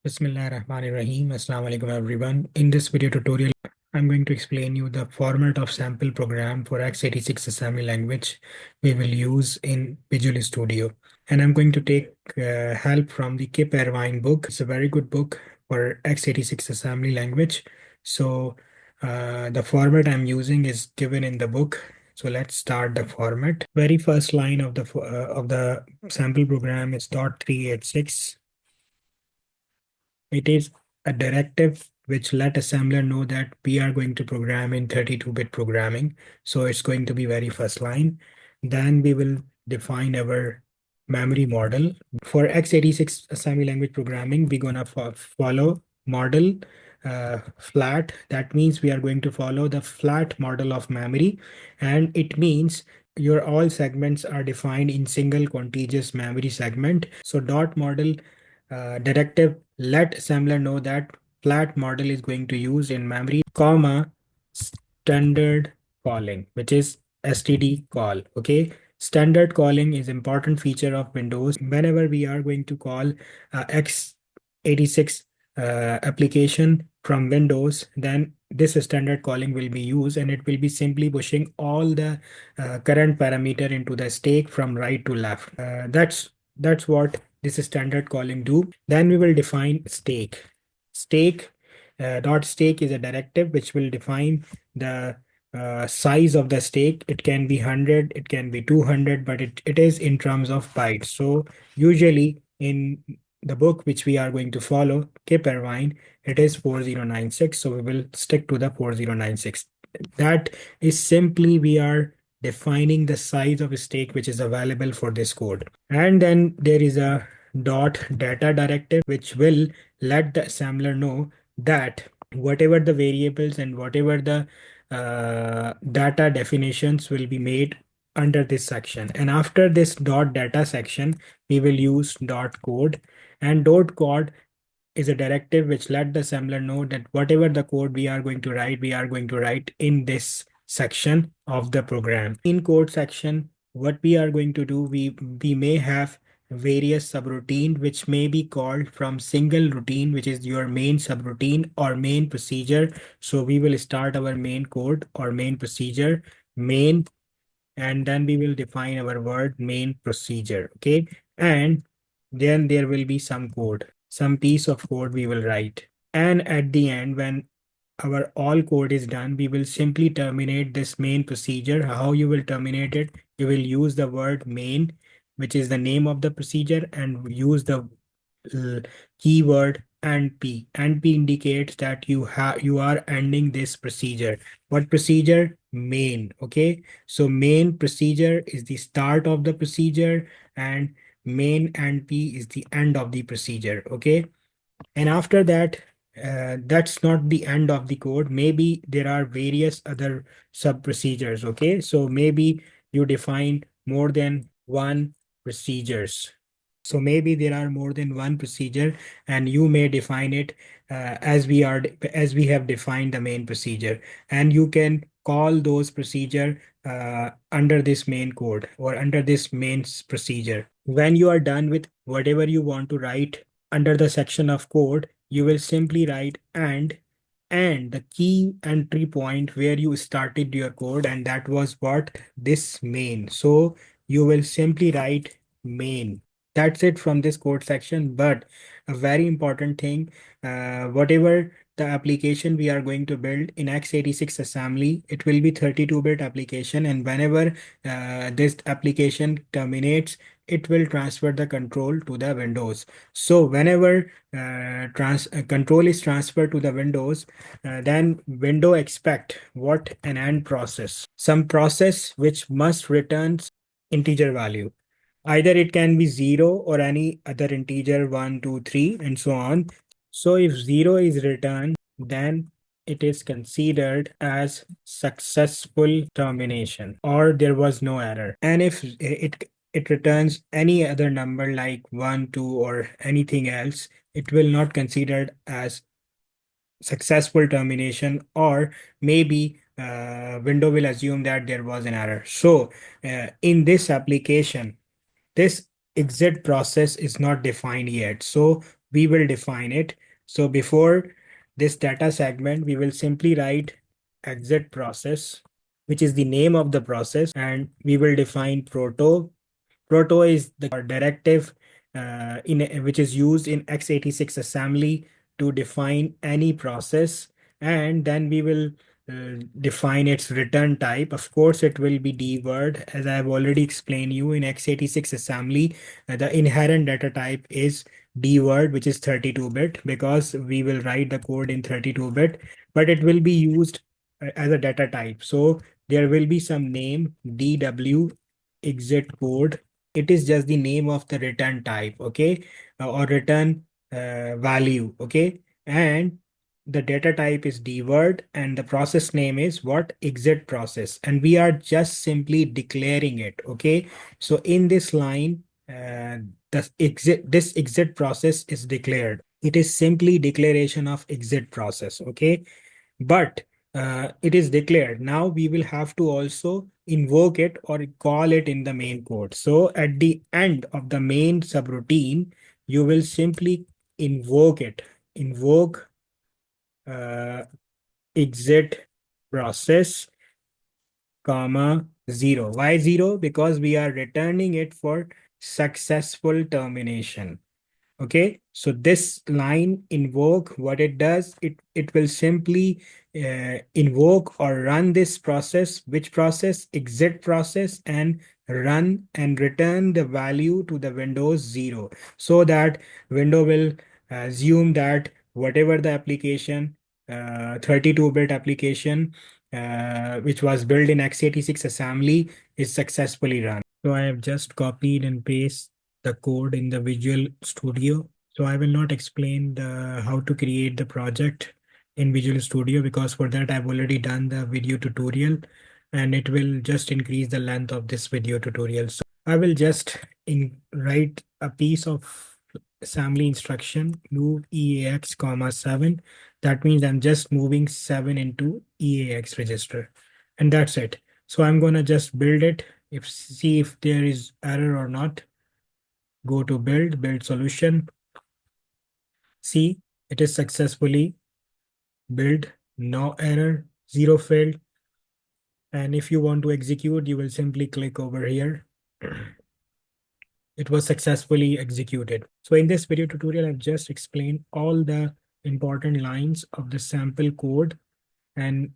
Bismillahirrahmanirrahim. Assalamu alaikum everyone. In this video tutorial, I'm going to explain you the format of sample program for x86 assembly language we will use in Visual Studio. And I'm going to take help from the Kip Irvine book. It's a very good book for x86 assembly language. So the format I'm using is given in the book. So let's start the format. Very first line of the sample program is .386. It is a directive which let assembler know that we are going to program in 32-bit programming. So it's going to be very first line. Then we will define our memory model. For x86 assembly language programming, we're gonna follow model flat. That means we are going to follow the flat model of memory, and it means your all segments are defined in single contiguous memory segment. So dot model directive let assembler know that flat model is going to use in memory, comma, standard calling, which is std call. Okay, standard calling is important feature of Windows. Whenever we are going to call x86 application from Windows, then this standard calling will be used, and it will be simply pushing all the current parameter into the stack from right to left. That's what this standard calling do. Then we will define stake. Stake dot stake is a directive which will define the size of the stake. It can be 100, it can be 200, but it is in terms of bytes. So usually in the book which we are going to follow, Kip Irvine, it is 4096. So we will stick to the 4096. That is simply we are defining the size of a stake which is available for this code. And then there is a dot data directive which will let the assembler know that whatever the variables and whatever the data definitions will be made under this section. And after this dot data section, we will use dot code, and dot code is a directive which let the assembler know that whatever the code we are going to write, we are going to write in this section of the program. In code section, what we are going to do, we may have various subroutine which may be called from single routine, which is your main subroutine or main procedure. So we will start our main code or main procedure, main, and then we will define our word main procedure. Okay, and then there will be some code, some piece of code we will write, and at the end, when our all code is done, we will simply terminate this main procedure. How you will terminate it? You will use the word main, which is the name of the procedure, and use the keyword and p. And p indicates that you are ending this procedure. What procedure? Main. Okay, so main procedure is the start of the procedure, and main and p is the end of the procedure. Okay, and after that, that's not the end of the code. Maybe there are various other sub procedures. Okay, so maybe you define more than one procedures. So maybe there are more than one procedure, and you may define it as we have defined the main procedure, and you can call those procedure under this main code or under this main procedure. When you are done with whatever you want to write under the section of code, you will simply write and the key entry point where you started your code, and that was what this main. So you will simply write main. That's it from this code section. But a very important thing, whatever the application we are going to build in x86 assembly, it will be 32-bit application, and whenever this application terminates, it will transfer the control to the Windows. So whenever control is transferred to the Windows, then window expect what an end process, some process which must return integer value. Either it can be 0 or any other integer, 1, 2, 3, and so on. So if 0 is returned, then it is considered as successful termination, or there was no error. And if it returns any other number like 1, 2, or anything else, it will not considered as successful termination, or maybe window will assume that there was an error. So in this application, this exit process is not defined yet. So we will define it. So before this data segment, we will simply write exit process, which is the name of the process, and we will define proto. Proto is the directive which is used in x86 assembly to define any process, and then we will define its return type. Of course, it will be D word, as I have already explained you in x86 assembly. The inherent data type is D word, which is 32-bit, because we will write the code in 32-bit, but it will be used as a data type. So there will be some name DW exit code. It is just the name of the return type, okay, or return value, okay, and the data type is dword, and the process name is what? Exit process, and we are just simply declaring it, okay. So in this line, this exit process is declared. It is simply declaration of exit process, okay, but it is declared. Now we will have to also invoke it or call it in the main code. So at the end of the main subroutine, you will simply invoke it. Invoke uh, exit process, comma, 0. Why 0? Because we are returning it for successful termination. Okay, so this line invoke, what it does, it will simply invoke or run this process. Which process? Exit process, and run and return the value to the Windows 0, so that window will assume that whatever the application, 32-bit application, which was built in x86 assembly, is successfully run. So I have just copied and pasted the code in the Visual Studio. So I will not explain how to create the project in Visual Studio, because for that I've already done the video tutorial, and it will just increase the length of this video tutorial. So I will just write a piece of assembly instruction, move EAX comma 7. That means I'm just moving 7 into EAX register, and that's it. So I'm gonna just build it, see if there is error or not. Go to build solution. See, it is successfully built, no error, 0 failed. And if you want to execute, you will simply click over here. It was successfully executed. So in this video tutorial, I've just explained all the important lines of the sample code. And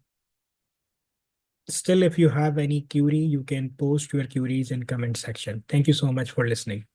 still, if you have any query, you can post your queries in comment section. Thank you so much for listening.